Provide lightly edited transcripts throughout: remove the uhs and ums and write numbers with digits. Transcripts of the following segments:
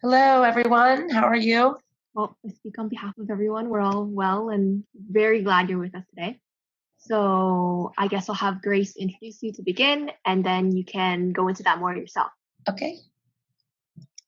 Hello, everyone. How are you? Well, I speak on behalf of everyone. We're all well and very glad you're with us today. So I guess I'll have Grace introduce you to begin, and then you can go into that more yourself. Okay.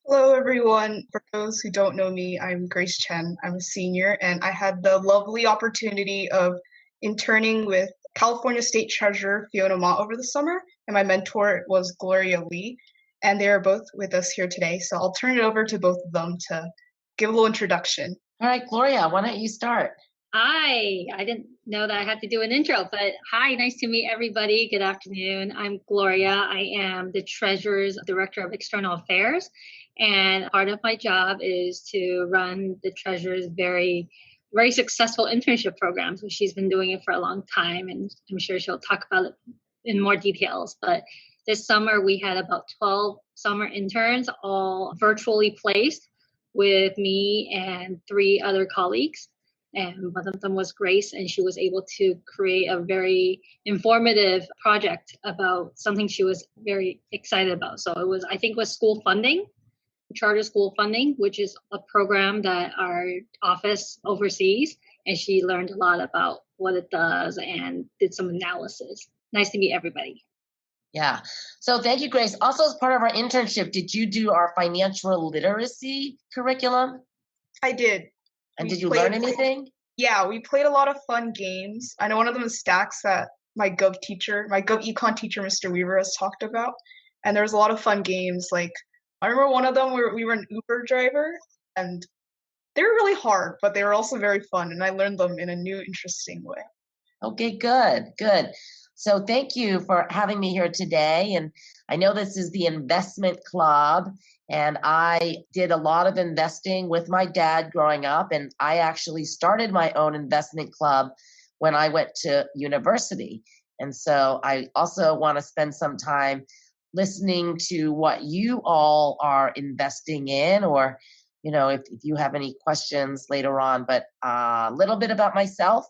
Hello, everyone. For those who don't know me, I'm Grace Chen. I'm a senior, and I had the lovely opportunity of interning with California State Treasurer Fiona Ma over the summer, and my mentor was Gloria Lee, and they are both with us here today. So I'll turn it over to both of them to give a little introduction. All right, Gloria, why don't you start? Hi, I didn't know that I had to do an intro, but hi, nice to meet everybody. Good afternoon. I'm Gloria. I am the Treasurer's Director of External Affairs, and part of my job is to run the Treasurer's very successful internship program. So she's been doing it for a long time, and I'm sure she'll talk about it in more details. But this summer, we had about 12 summer interns, all virtually placed with me and 3 other colleagues. And one of them was Grace, and she was able to create a very informative project about something she was very excited about. So I think it was school funding, charter school funding, which is a program that our office oversees. And she learned a lot about what it does and did some analysis. Nice to meet everybody. Yeah. So thank you, Grace. Also, as part of our internship, did you do our financial literacy curriculum? I did. And did you learn anything? Yeah, we played a lot of fun games. I know one of them is stacks that my Gov Econ teacher, Mr. Weaver, has talked about. And there was a lot of fun games. Like, I remember one of them where we were an Uber driver, and they were really hard, but they were also very fun. And I learned them in a new, interesting way. Okay, good. So thank you for having me here today. And I know this is the investment club, and I did a lot of investing with my dad growing up. And I actually started my own investment club when I went to university. And so I also want to spend some time listening to what you all are investing in, or, if you have any questions later on. But a little bit about myself.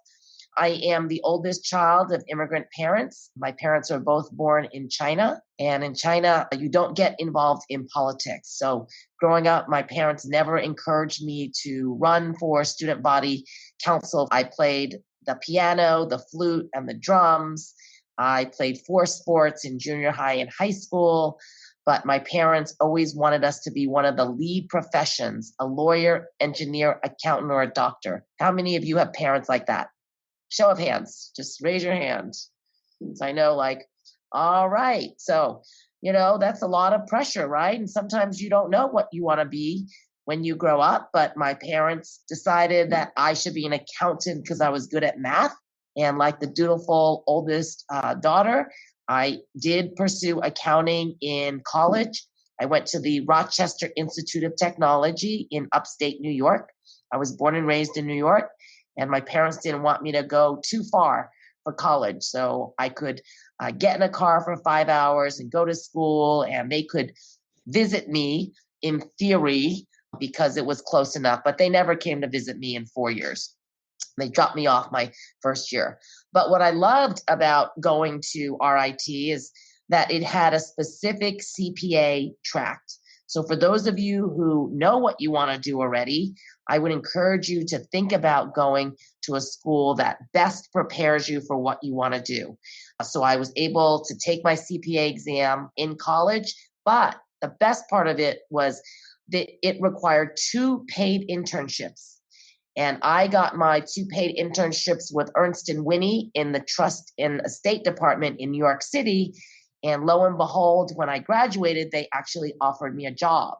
I am the oldest child of immigrant parents. My parents are both born in China, and in China, you don't get involved in politics. So growing up, my parents never encouraged me to run for student body council. I played the piano, the flute, and the drums. I played 4 sports in junior high and high school, but my parents always wanted us to be one of the lead professions, a lawyer, engineer, accountant, or a doctor. How many of you have parents like that? Show of hands, just raise your hand. So I know, all right. So, that's a lot of pressure, right? And sometimes you don't know what you want to be when you grow up. But my parents decided that I should be an accountant because I was good at math. And like the dutiful oldest daughter, I did pursue accounting in college. I went to the Rochester Institute of Technology in upstate New York. I was born and raised in New York. And my parents didn't want me to go too far for college. So I could get in a car for 5 hours and go to school, and they could visit me in theory because it was close enough. But they never came to visit me in 4 years. They dropped me off my first year. But what I loved about going to RIT is that it had a specific CPA track. So for those of you who know what you want to do already, I would encourage you to think about going to a school that best prepares you for what you want to do. So I was able to take my CPA exam in college, but the best part of it was that it required 2 paid internships. And I got my 2 paid internships with Ernst & Whinney in the Trust and Estate Department in New York City. And lo and behold, when I graduated, they actually offered me a job.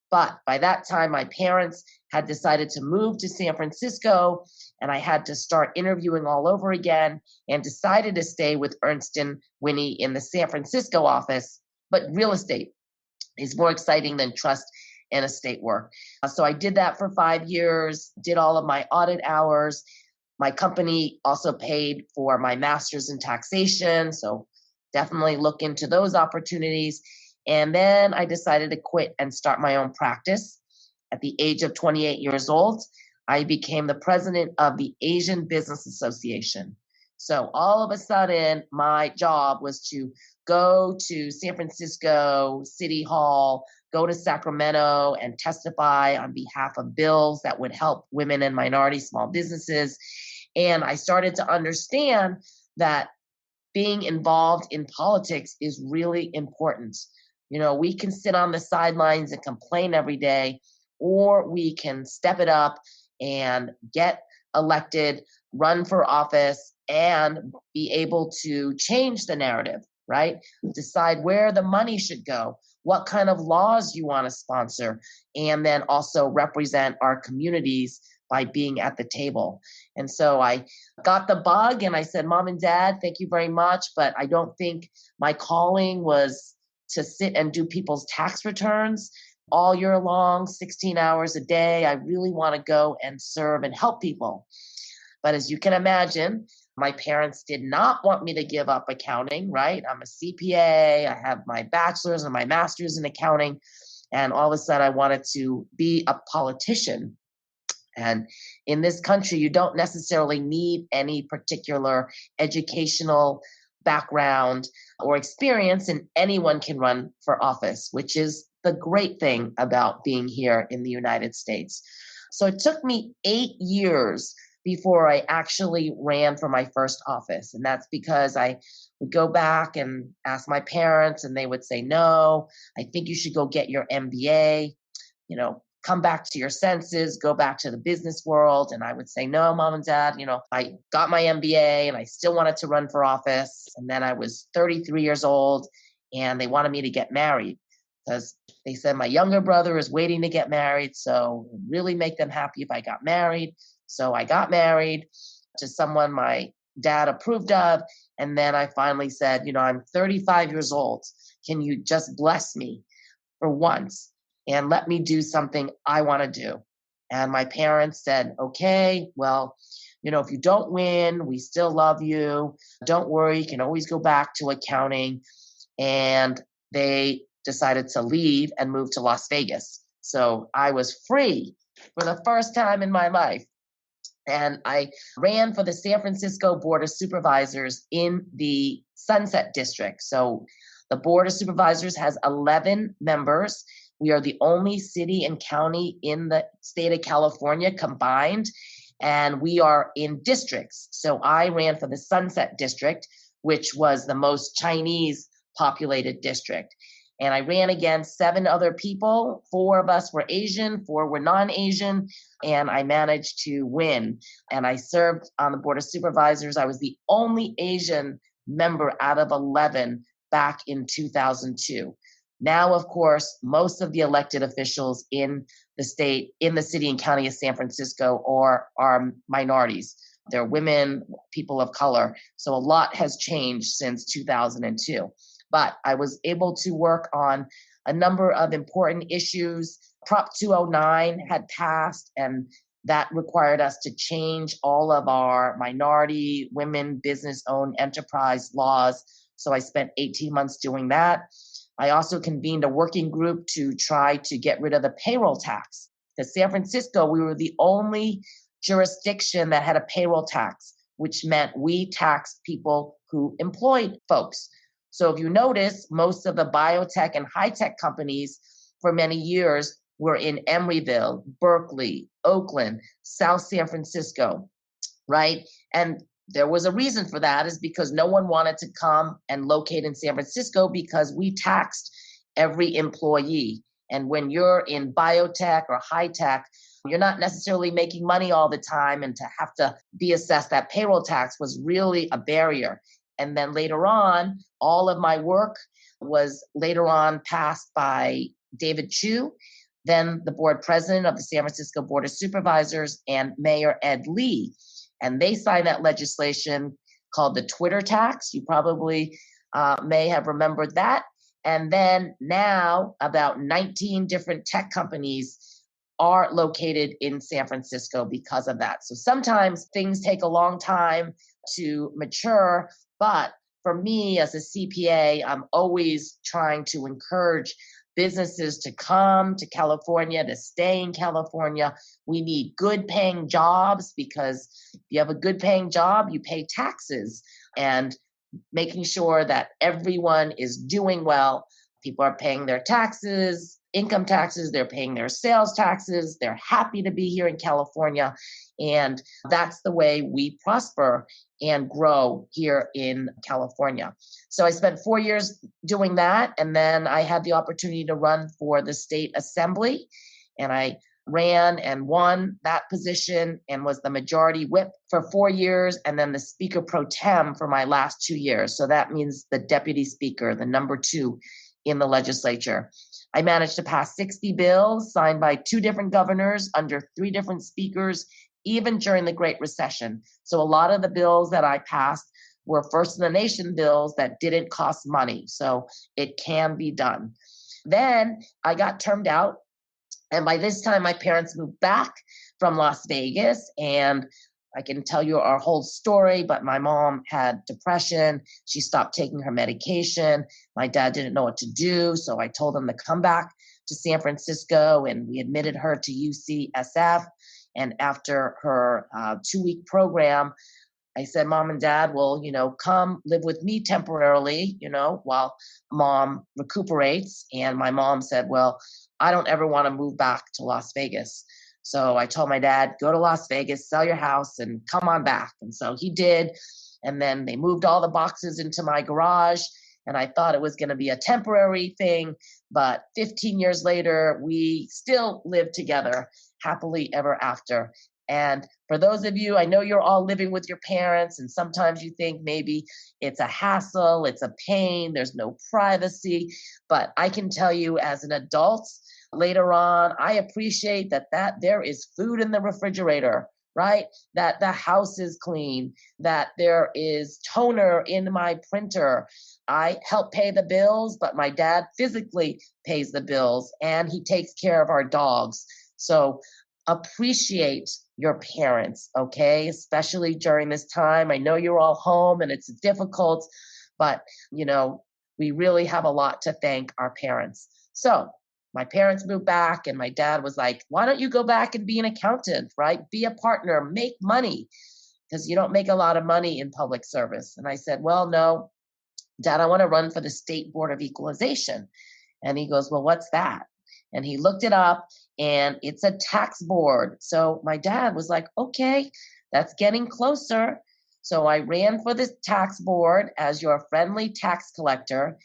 But by that time, my parents had decided to move to San Francisco, and I had to start interviewing all over again, and decided to stay with Ernst & Whinney in the San Francisco office. But real estate is more exciting than trust and estate work. So I did that for 5 years, did all of my audit hours. My company also paid for my master's in taxation, so definitely look into those opportunities. And then I decided to quit and start my own practice. At the age of 28 years old, I became the president of the Asian Business Association. So all of a sudden, my job was to go to San Francisco City Hall, go to Sacramento and testify on behalf of bills that would help women and minority small businesses. And I started to understand that being involved in politics is really important. We can sit on the sidelines and complain every day, or we can step it up and get elected, run for office, and be able to change the narrative, right? Decide where the money should go, what kind of laws you want to sponsor, and then also represent our communities by being at the table. And so I got the bug and I said, Mom and Dad, thank you very much, but I don't think my calling was to sit and do people's tax returns all year long, 16 hours a day. I really want to go and serve and help people. But as you can imagine, my parents did not want me to give up accounting, right? I'm a CPA, I have my bachelor's and my master's in accounting, and all of a sudden I wanted to be a politician. And in this country, you don't necessarily need any particular educational background or experience, and anyone can run for office, which is the great thing about being here in the United States. So it took me 8 years before I actually ran for my first office. And that's because I would go back and ask my parents, and they would say, no, I think you should go get your MBA, come back to your senses, go back to the business world. And I would say, no, Mom and Dad, I got my MBA and I still wanted to run for office. And then I was 33 years old and they wanted me to get married because they said my younger brother is waiting to get married. So it would really make them happy if I got married. So I got married to someone my dad approved of. And then I finally said, I'm 35 years old. Can you just bless me for once and let me do something I want to do? And my parents said, okay, well, if you don't win, we still love you. Don't worry, you can always go back to accounting. And they decided to leave and move to Las Vegas. So I was free for the first time in my life. And I ran for the San Francisco Board of Supervisors in the Sunset District. So the Board of Supervisors has 11 members. We are the only city and county in the state of California combined, and we are in districts. So I ran for the Sunset District, which was the most Chinese populated district. And I ran against 7 other people. 4 of us were Asian, 4 were non-Asian, and I managed to win. And I served on the Board of Supervisors. I was the only Asian member out of 11 back in 2002. Now, of course, most of the elected officials in the state, in the city and county of San Francisco are minorities. They're women, people of color. So a lot has changed since 2002. But I was able to work on a number of important issues. Prop 209 had passed, and that required us to change all of our minority, women, business-owned enterprise laws. So I spent 18 months doing that. I also convened a working group to try to get rid of the payroll tax. Because San Francisco, we were the only jurisdiction that had a payroll tax, which meant we taxed people who employed folks. So if you notice, most of the biotech and high-tech companies for many years were in Emeryville, Berkeley, Oakland, South San Francisco, right? And there was a reason for that, is because no one wanted to come and locate in San Francisco because we taxed every employee. And when you're in biotech or high tech, you're not necessarily making money all the time, and to have to be assessed that payroll tax was really a barrier. And then later on, all of my work was later on passed by David Chu, then the board president of the San Francisco Board of Supervisors, and Mayor Ed Lee. And they signed that legislation called the Twitter tax. You probably may have remembered that. And then now about 19 different tech companies are located in San Francisco because of that. So sometimes things take a long time to mature, but for me as a CPA, I'm always trying to encourage businesses to come to California, to stay in California. We need good paying jobs, because if you have a good paying job, you pay taxes, and making sure that everyone is doing well. People are paying their taxes, income taxes, they're paying their sales taxes. They're happy to be here in California. And that's the way we prosper and grow here in California. So I spent 4 years doing that. And then I had the opportunity to run for the state assembly. And I ran and won that position and was the majority whip for 4 years, and then the speaker pro tem for my last 2 years. So that means the deputy speaker, the number 2 in the legislature. I managed to pass 60 bills signed by 2 different governors under 3 different speakers, even during the Great Recession. So a lot of the bills that I passed were first in the nation bills that didn't cost money. So it can be done. Then I got termed out. And by this time, my parents moved back from Las Vegas. And I can tell you our whole story, but my mom had depression. She stopped taking her medication. My dad didn't know what to do. So I told him to come back to San Francisco, and we admitted her to UCSF. And after her 2-week program, I said, Mom and Dad, will, come live with me temporarily, while Mom recuperates. And my mom said, well, I don't ever want to move back to Las Vegas. So I told my dad, go to Las Vegas, sell your house, and come on back. And so he did. And then they moved all the boxes into my garage. And I thought it was going to be a temporary thing. But 15 years later, we still live together happily ever after. And for those of you, I know you're all living with your parents, and sometimes you think maybe it's a hassle, it's a pain, there's no privacy. But I can tell you as an adult, later on, I appreciate that there is food in the refrigerator, right? That the house is clean, that there is toner in my printer. I help pay the bills, but my dad physically pays the bills, and he takes care of our dogs. So appreciate your parents, okay? Especially during this time. I know you're all home and it's difficult, but we really have a lot to thank our parents. So my parents moved back, and my dad was like, why don't you go back and be an accountant, right? Be a partner, make money, because you don't make a lot of money in public service. And I said, well, no, Dad, I want to run for the State Board of Equalization. And he goes, well, what's that? And he looked it up, and it's a tax board. So my dad was like, okay, that's getting closer. So I ran for the tax board as your friendly tax collector.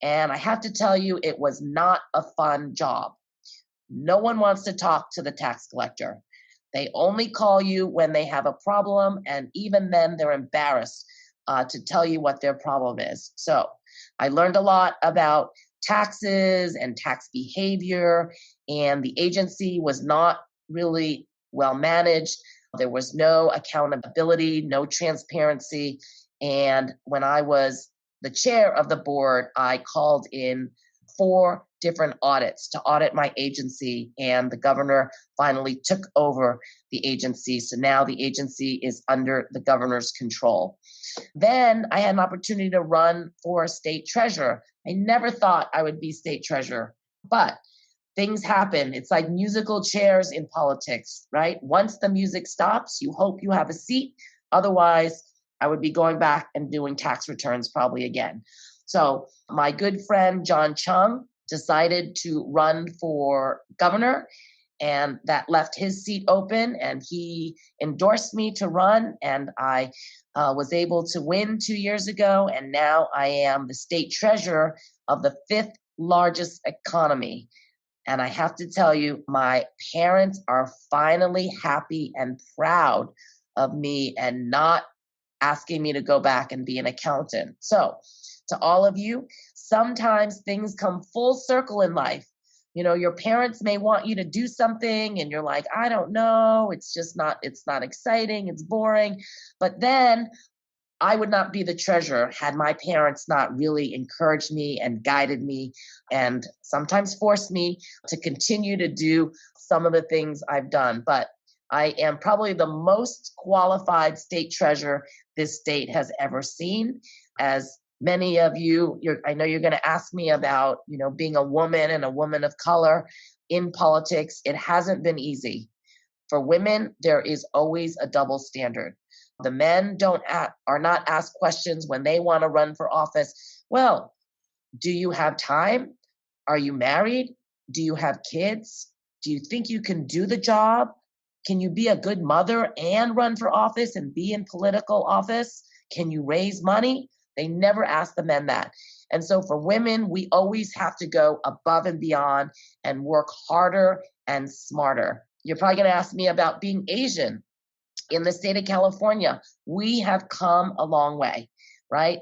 And I have to tell you, it was not a fun job. No one wants to talk to the tax collector. They only call you when they have a problem. And even then, they're embarrassed to tell you what their problem is. So I learned a lot about taxes and tax behavior, and the agency was not really well managed. There was no accountability, no transparency. And when I was the chair of the board, I called in 4 different audits to audit my agency, and the governor finally took over the agency. So now the agency is under the governor's control. Then I had an opportunity to run for state treasurer. I never thought I would be state treasurer, but things happen. It's like musical chairs in politics, right? Once the music stops, you hope you have a seat. Otherwise, I would be going back and doing tax returns probably again. So my good friend, John Chung, decided to run for governor, and that left his seat open, and he endorsed me to run, and I was able to win 2 years ago, and now I am the state treasurer of the 5th largest economy. And I have to tell you, my parents are finally happy and proud of me and not asking me to go back and be an accountant. So to all of you, sometimes things come full circle in life. Your parents may want you to do something and you're like, I don't know, it's not exciting, it's boring. But then I would not be the treasurer had my parents not really encouraged me and guided me and sometimes forced me to continue to do some of the things I've done. But I am probably the most qualified state treasurer this state has ever seen. As many of you, I know you're going to ask me about, being a woman and a woman of color in politics. It hasn't been easy. For women, there is always a double standard. The men are not asked questions when they want to run for office. Well, do you have time? Are you married? Do you have kids? Do you think you can do the job? Can you be a good mother and run for office and be in political office? Can you raise money? They never ask the men that. And so for women, we always have to go above and beyond and work harder and smarter. You're probably going to ask me about being Asian. In the state of California, we have come a long way, right?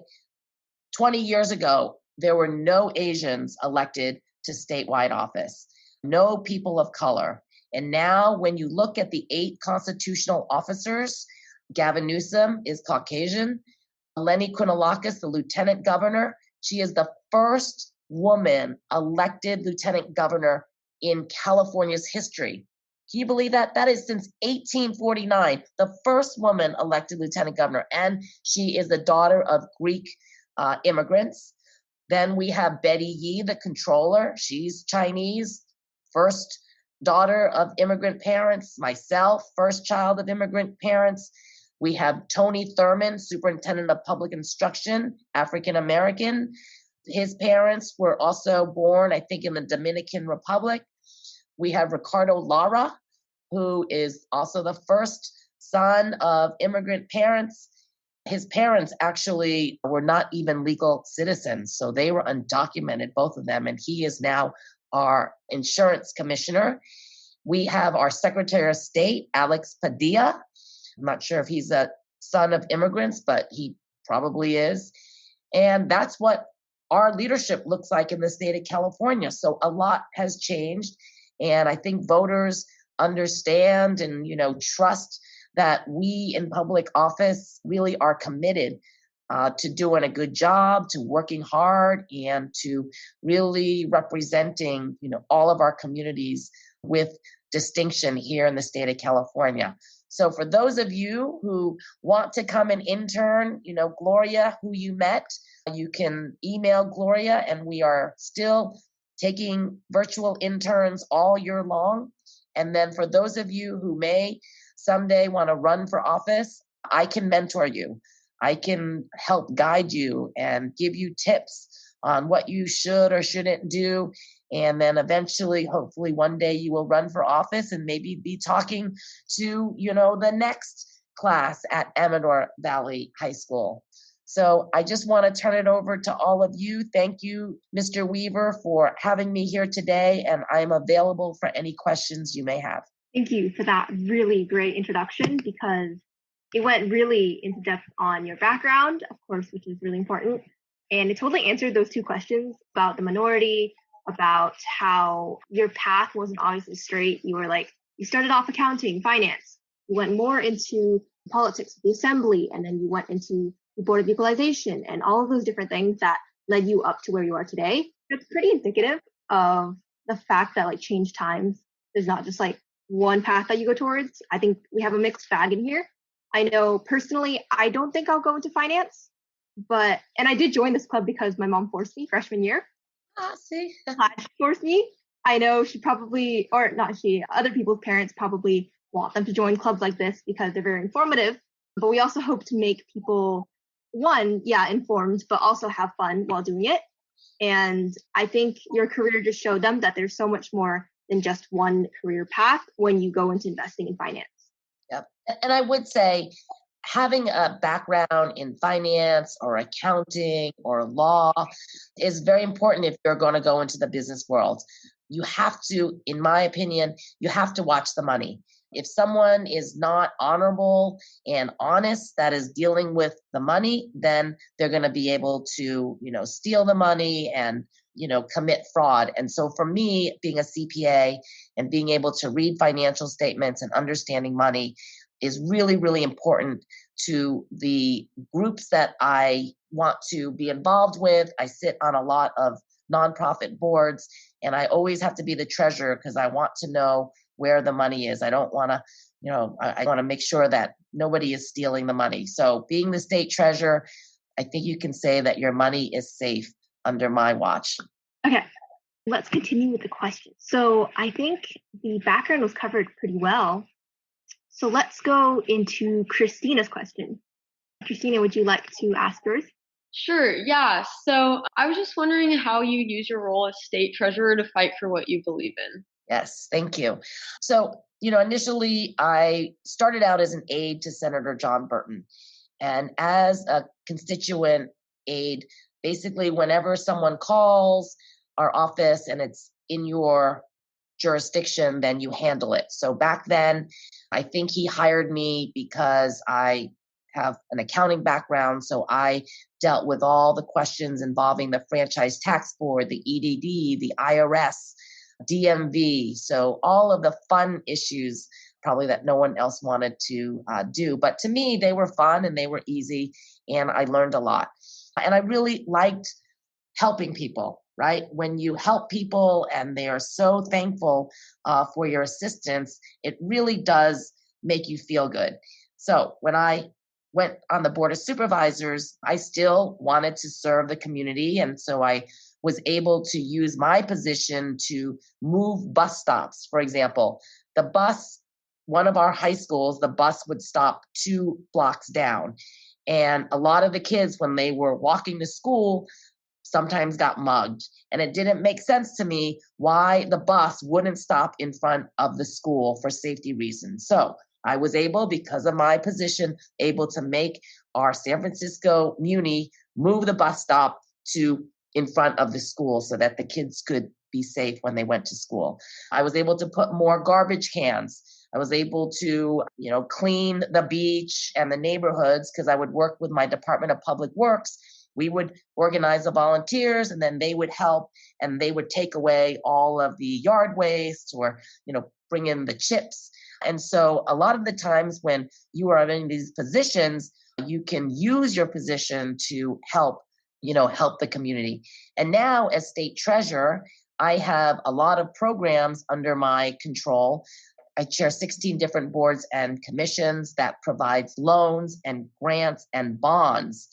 20 years ago, there were no Asians elected to statewide office, no people of color. And now when you look at the 8 constitutional officers, Gavin Newsom is Caucasian. Lenny Quinolakis, the lieutenant governor, she is the first woman elected lieutenant governor in California's history. Can you believe that? That is since 1849, the first woman elected lieutenant governor. And she is the daughter of Greek immigrants. Then we have Betty Yee, the controller. She's Chinese, first daughter of immigrant parents. Myself, first child of immigrant parents. We have Tony Thurman, superintendent of public instruction, African American. His parents were also born, I think, in the Dominican Republic. We have Ricardo Lara, who is also the first son of immigrant parents. His parents actually were not even legal citizens, so they were undocumented, both of them, and he is now our insurance commissioner. We have our Secretary of State, Alex Padilla. I'm not sure if he's a son of immigrants, but he probably is. And that's what our leadership looks like in the state of California. So a lot has changed. And I think voters understand and, trust that we in public office really are committed to doing a good job, to working hard, and to really representing, all of our communities with distinction here in the state of California. So for those of you who want to come and intern, Gloria, who you met, you can email Gloria, and we are still taking virtual interns all year long. And then for those of you who may someday want to run for office, I can mentor you. I can help guide you and give you tips on what you should or shouldn't do. And then eventually, hopefully one day you will run for office and maybe be talking to, the next class at Amador Valley High School. So I just want to turn it over to all of you. Thank you, Mr. Weaver, for having me here today, and I'm available for any questions you may have. Thank you for that really great introduction, because it went really into depth on your background, of course, which is really important. And it totally answered those 2 questions about the minority, about how your path wasn't obviously straight. You started off accounting, finance. You went more into politics, the assembly, and then you went into the Board of Equalization and all of those different things that led you up to where you are today. It's pretty indicative of the fact that change times. There's not just one path that you go towards. I think we have a mixed bag in here. I know personally, I don't think I'll go into finance, and I did join this club because my mom forced me freshman year. See? She forced me. I know she probably, or not she, other people's parents probably want them to join clubs like this because they're very informative. But we also hope to make people, informed, but also have fun while doing it. And I think your career just showed them that there's so much more than just one career path when you go into investing in finance. Yep. And I would say having a background in finance or accounting or law is very important if you're going to go into the business world. You have to, in my opinion, you have to watch the money. If someone is not honorable and honest that is dealing with the money, then they're going to be able to, steal the money and, commit fraud. And so for me, being a CPA and being able to read financial statements and understanding money is really, really important to the groups that I want to be involved with. I sit on a lot of nonprofit boards, and I always have to be the treasurer because I want to know where the money is. I don't want to, I want to make sure that nobody is stealing the money. So being the state treasurer, I think you can say that your money is safe under my watch. Okay, let's continue with the questions. So I think the background was covered pretty well. So let's go into Christina's question. Christina, would you like to ask yours? Sure, yeah. So I was just wondering how you use your role as state treasurer to fight for what you believe in. Yes, thank you. So, initially I started out as an aide to Senator John Burton. And as a constituent aide, basically, whenever someone calls our office and it's in your jurisdiction, then you handle it. So back then, I think he hired me because I have an accounting background. So I dealt with all the questions involving the Franchise Tax Board, the EDD, the IRS, DMV. So all of the fun issues probably that no one else wanted to do. But to me, they were fun and they were easy, and I learned a lot. And I really liked helping people, right? When you help people and they are so thankful for your assistance, it really does make you feel good. So when I went on the Board of Supervisors, I still wanted to serve the community. And so I was able to use my position to move bus stops. For example, the bus, one of our high schools, the bus would stop 2 blocks down. And a lot of the kids, when they were walking to school, sometimes got mugged. And it didn't make sense to me why the bus wouldn't stop in front of the school for safety reasons. So I was able, because of my position, able to make our San Francisco Muni move the bus stop to in front of the school so that the kids could be safe when they went to school. I was able to put more garbage cans. I was able to, clean the beach and the neighborhoods because I would work with my Department of Public Works. We would organize the volunteers and then they would help and they would take away all of the yard waste or, bring in the chips. And so a lot of the times when you are in these positions, you can use your position to help the community. And now as state treasurer, I have a lot of programs under my control. I chair 16 different boards and commissions that provides loans and grants and bonds.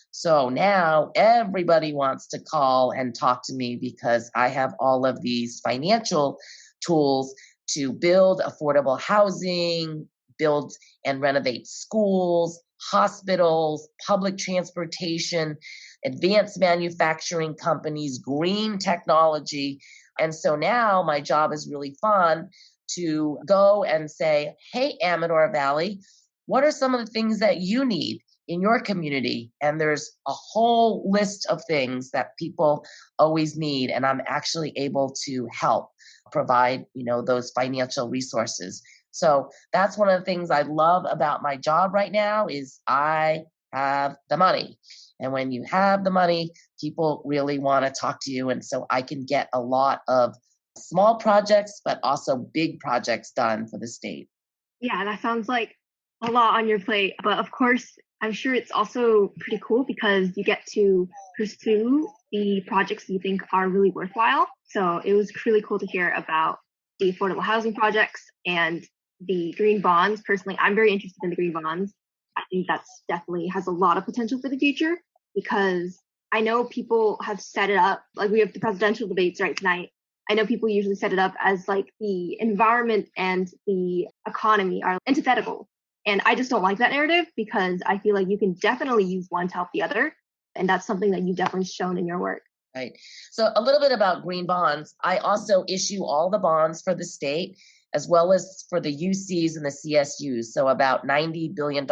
So now everybody wants to call and talk to me because I have all of these financial tools to build affordable housing, build and renovate schools, hospitals, public transportation, advanced manufacturing companies, green technology. And so now my job is really fun to go and say, hey, Amador Valley, what are some of the things that you need in your community? And there's a whole list of things that people always need. And I'm actually able to help provide, those financial resources. So that's one of the things I love about my job right now is I have the money. And when you have the money, people really want to talk to you. And so I can get a lot of small projects, but also big projects done for the state. Yeah, that sounds like a lot on your plate. But of course, I'm sure it's also pretty cool because you get to pursue the projects you think are really worthwhile. So it was really cool to hear about the affordable housing projects and the green bonds. Personally, I'm very interested in the green bonds. I think that's definitely has a lot of potential for the future because I know people have set it up, like we have the presidential debates right tonight. I know people usually set it up as like the environment and the economy are antithetical. And I just don't like that narrative because I feel like you can definitely use one to help the other. And that's something that you've definitely shown in your work. Right. So a little bit about green bonds. I also issue all the bonds for the state as well as for the UCs and the CSUs. So about $90 billion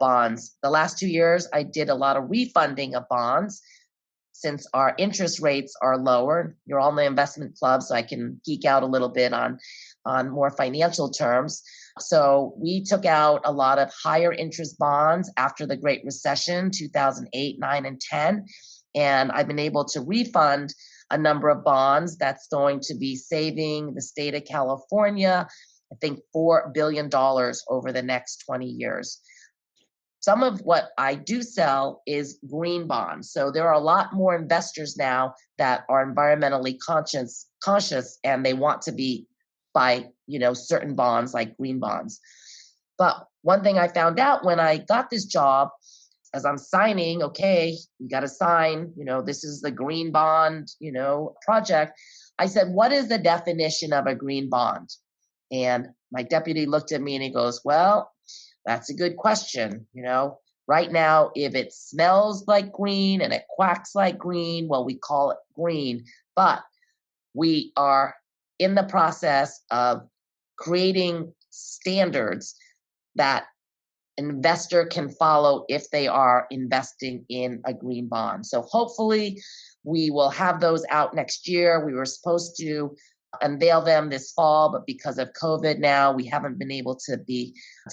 bonds. The last 2 years, I did a lot of refunding of bonds since our interest rates are lower. You're all in the investment club, so I can geek out a little bit on more financial terms. So we took out a lot of higher interest bonds after the Great Recession, 2008, 9, and 10. And I've been able to refund a number of bonds that's going to be saving the state of California, I think, $4 billion over the next 20 years. Some of what I do sell is green bonds. So there are a lot more investors now that are environmentally conscious, and they want to be buy, certain bonds like green bonds. But one thing I found out when I got this job, as I'm signing, okay, you got to sign, this is the green bond, project. I said, what is the definition of a green bond? And my deputy looked at me and he goes, well, that's a good question. Right now, if it smells like green and it quacks like green, well, we call it green. But we are in the process of creating standards that an investor can follow if they are investing in a green bond. So hopefully we will have those out next year. We were supposed to unveil them this fall, but because of COVID now, we haven't been able to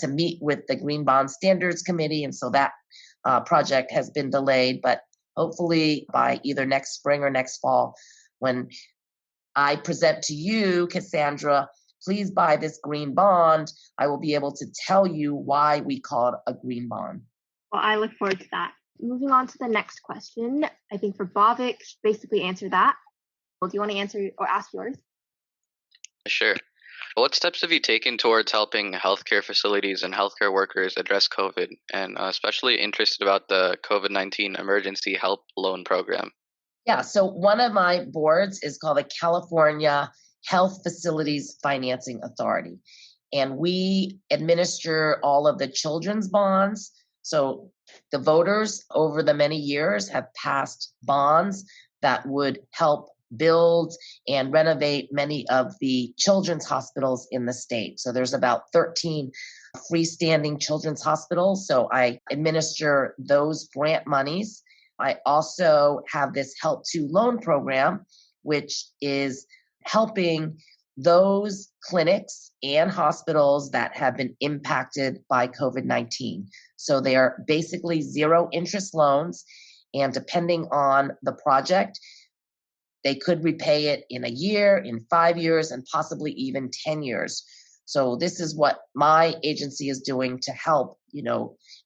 meet with the Green Bond Standards Committee, and so that project has been delayed. But hopefully by either next spring or next fall, when I present to you, Cassandra, please buy this green bond, I will be able to tell you why we call it a green bond. Well, I look forward to that. Moving on to the next question, I think for Bhavik, basically answer that. Well, do you want to answer or ask yours? Sure. What steps have you taken towards helping healthcare facilities and healthcare workers address COVID? And especially interested about the COVID-19 Emergency Help Loan Program. Yeah, so one of my boards is called the California Health Facilities Financing Authority. And we administer all of the children's bonds. So the voters over the many years have passed bonds that would help build and renovate many of the children's hospitals in the state. So there's about 13 freestanding children's hospitals. So I administer those grant monies. I also have this Help to Loan program, which is helping those clinics and hospitals that have been impacted by COVID-19. So they are basically zero interest loans, and depending on the project, they could repay it in a year, in 5 years, and possibly even 10 years. So this is what my agency is doing to help,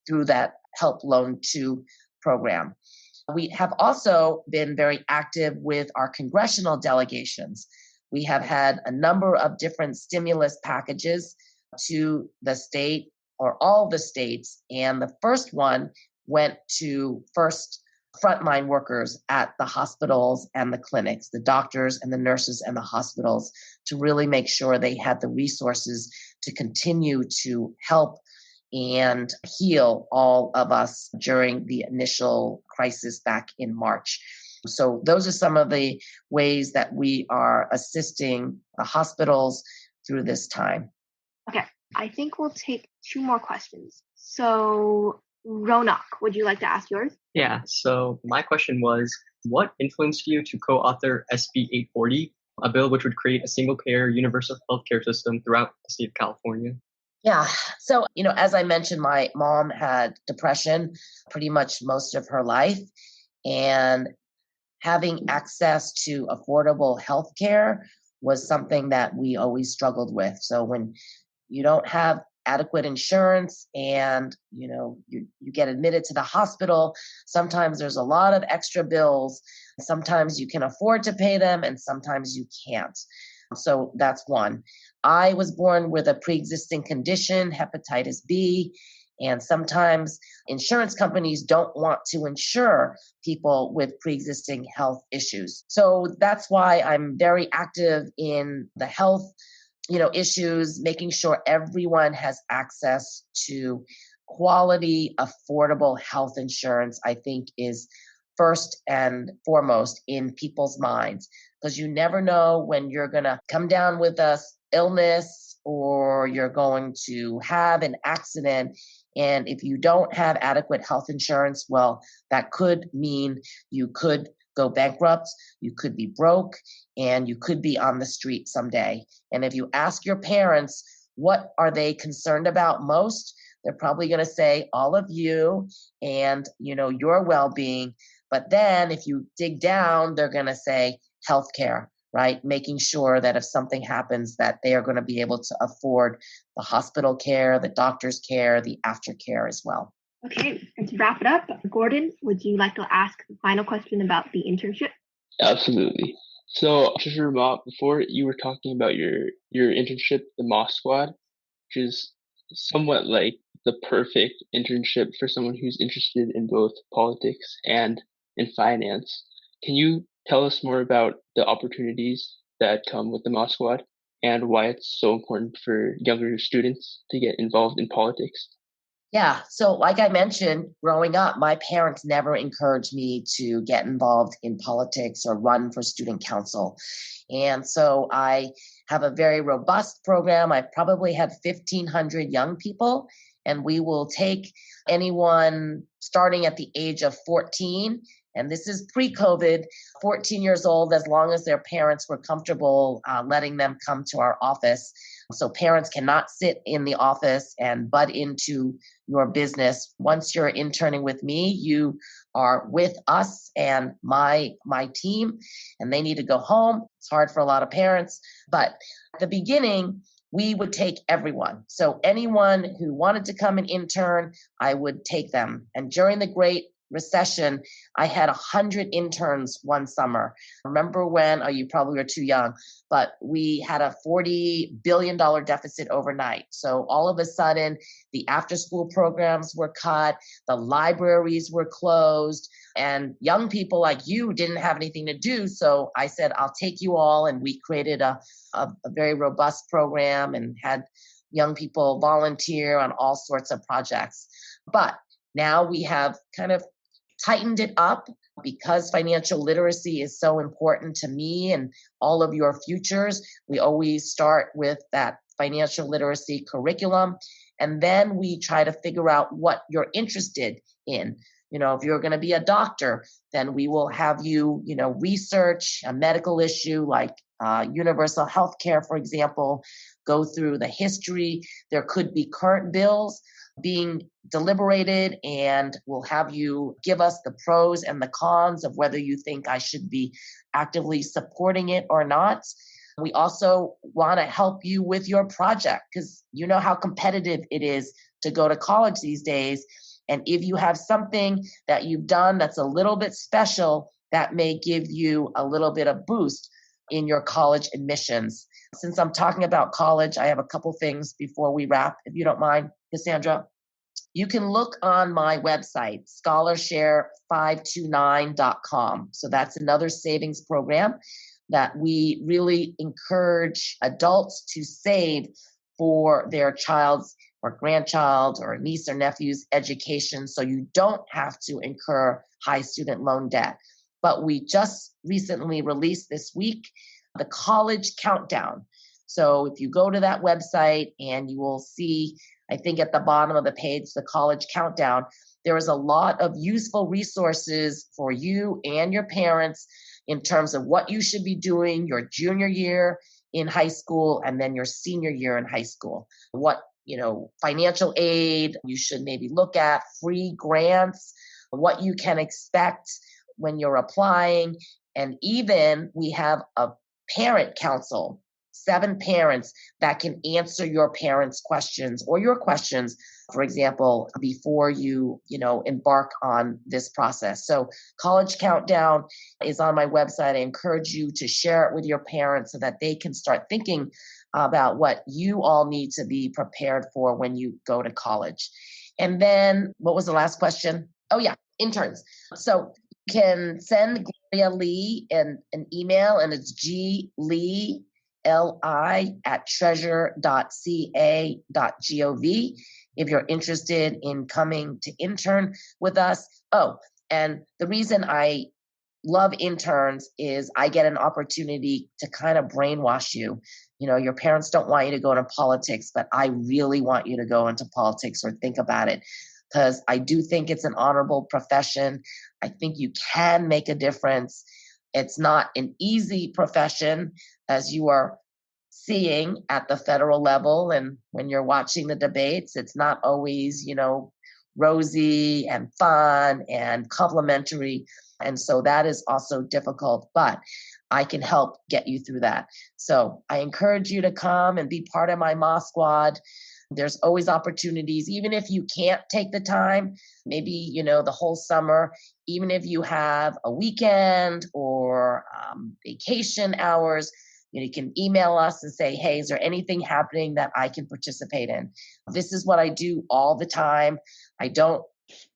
through that Help Loan 2 program. We have also been very active with our congressional delegations. We have had a number of different stimulus packages to the state or all the states. And the first one went to frontline workers at the hospitals and the clinics, the doctors and the nurses and the hospitals, to really make sure they had the resources to continue to help and heal all of us during the initial crisis back in March. So those are some of the ways that we are assisting the hospitals through this time. Okay, I think we'll take 2 more questions. So Ronak, would you like to ask yours? Yeah, so my question was, what influenced you to co-author SB 840, a bill which would create a single-payer universal healthcare system throughout the state of California? Yeah. So, as I mentioned, my mom had depression pretty much most of her life, and having access to affordable health care was something that we always struggled with. So when you don't have adequate insurance and, you get admitted to the hospital, sometimes there's a lot of extra bills. Sometimes you can afford to pay them and sometimes you can't. So that's one. I was born with a pre-existing condition, hepatitis B, and sometimes insurance companies don't want to insure people with pre-existing health issues. So that's why I'm very active in the health, issues, making sure everyone has access to quality, affordable health insurance, I think is first and foremost in people's minds, because you never know when you're going to come down with a illness or you're going to have an accident. And if you don't have adequate health insurance, well, that could mean you could go bankrupt, you could be broke, and you could be on the street someday. And if you ask your parents, what are they concerned about most? They're probably going to say all of you and, your well-being. But then if you dig down, they're going to say healthcare, right? Making sure that if something happens, that they are going to be able to afford the hospital care, the doctor's care, the aftercare as well. Okay, and to wrap it up, Gordon, would you like to ask the final question about the internship? Absolutely. So, Treasurer Ma, before you were talking about your internship, the Ma Squad, which is somewhat like the perfect internship for someone who's interested in both politics and in finance. Can you tell us more about the opportunities that come with the Ma Squad and why it's so important for younger students to get involved in politics? Yeah. So, like I mentioned, growing up, my parents never encouraged me to get involved in politics or run for student council. And so I have a very robust program. I probably have 1,500 young people, and we will take anyone starting at the age of 14. And this is pre COVID, 14 years old, as long as their parents were comfortable letting them come to our office. So parents cannot sit in the office and butt into your business. Once you're interning with me, you are with us and my team, and they need to go home. It's hard for a lot of parents, but at the beginning, we would take everyone. So anyone who wanted to come and intern, I would take them. And during the Great Recession, I had 100 interns one summer. Remember when? Oh, you probably were too young, but we had a $40 billion deficit overnight. So all of a sudden, the after-school programs were cut, the libraries were closed, and young people like you didn't have anything to do. So I said, I'll take you all, and we created a very robust program and had young people volunteer on all sorts of projects. But now we have kind of tightened it up because financial literacy is so important to me and all of your futures. We always start with that financial literacy curriculum, and then we try to figure out what you're interested in. If you're going to be a doctor, then we will have you, research a medical issue like universal health care, for example, go through the history. There could be current bills being deliberated, and we'll have you give us the pros and the cons of whether you think I should be actively supporting it or not. We also want to help you with your project because you know how competitive it is to go to college these days. And if you have something that you've done that's a little bit special, that may give you a little bit of boost in your college admissions. Since I'm talking about college, I have a couple things before we wrap, if you don't mind, Cassandra. You can look on my website, scholarshare529.com. So that's another savings program that we really encourage adults to save for their child's or grandchild or niece or nephew's education, so you don't have to incur high student loan debt. But we just recently released this week the college countdown. So if you go to that website and you will see, I think at the bottom of the page, the college countdown, there is a lot of useful resources for you and your parents in terms of what you should be doing your junior year in high school and then your senior year in high school. What financial aid you should maybe look at, free grants, what you can expect when you're applying. And even we have a parent council, 7 parents that can answer your parents' questions or your questions, for example, before you embark on this process. So College Countdown is on my website. I encourage you to share it with your parents so that they can start thinking about what you all need to be prepared for when you go to college. And then what was the last question? Oh yeah, interns. So you can send Gloria Lee an email, and it's gleeli@treasure.ca.gov if you're interested in coming to intern with us. Oh, and the reason I love interns is I get an opportunity to kind of brainwash you. Your parents don't want you to go into politics, but I really want you to go into politics or think about it because I do think it's an honorable profession. I think you can make a difference. It's not an easy profession, as you are seeing at the federal level. And when you're watching the debates, it's not always, rosy and fun and complimentary. And so that is also difficult, but I can help get you through that. So I encourage you to come and be part of my Ma Squad. There's always opportunities, even if you can't take the time, maybe, the whole summer, even if you have a weekend or vacation hours, you can email us and say, hey, is there anything happening that I can participate in? This is what I do all the time. I don't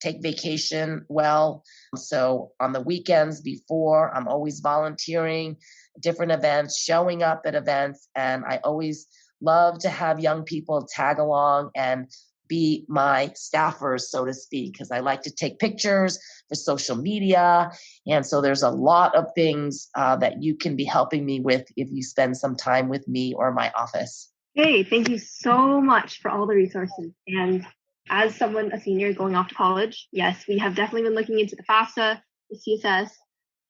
take vacation well. So on the weekends before, I'm always volunteering different events, showing up at events, and I always love to have young people tag along and be my staffers, so to speak, because I like to take pictures for social media. And so there's a lot of things that you can be helping me with if you spend some time with me or my office. Hey, thank you so much for all the resources. And as someone, a senior going off to college, yes, we have definitely been looking into the FAFSA, the CSS,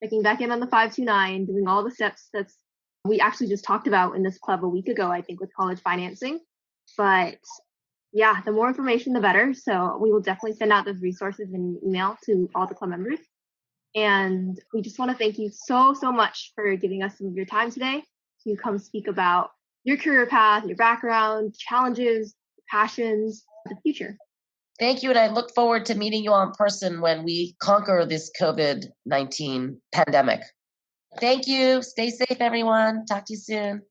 checking back in on the 529, doing all the steps that's we actually just talked about in this club a week ago, I think, with college financing. But yeah, the more information, the better. So we will definitely send out those resources in email to all the club members. And we just want to thank you so much for giving us some of your time today to come speak about your career path, your background, challenges, passions, the future. Thank you. And I look forward to meeting you in person when we conquer this COVID-19 pandemic. Thank you. Stay safe, everyone. Talk to you soon.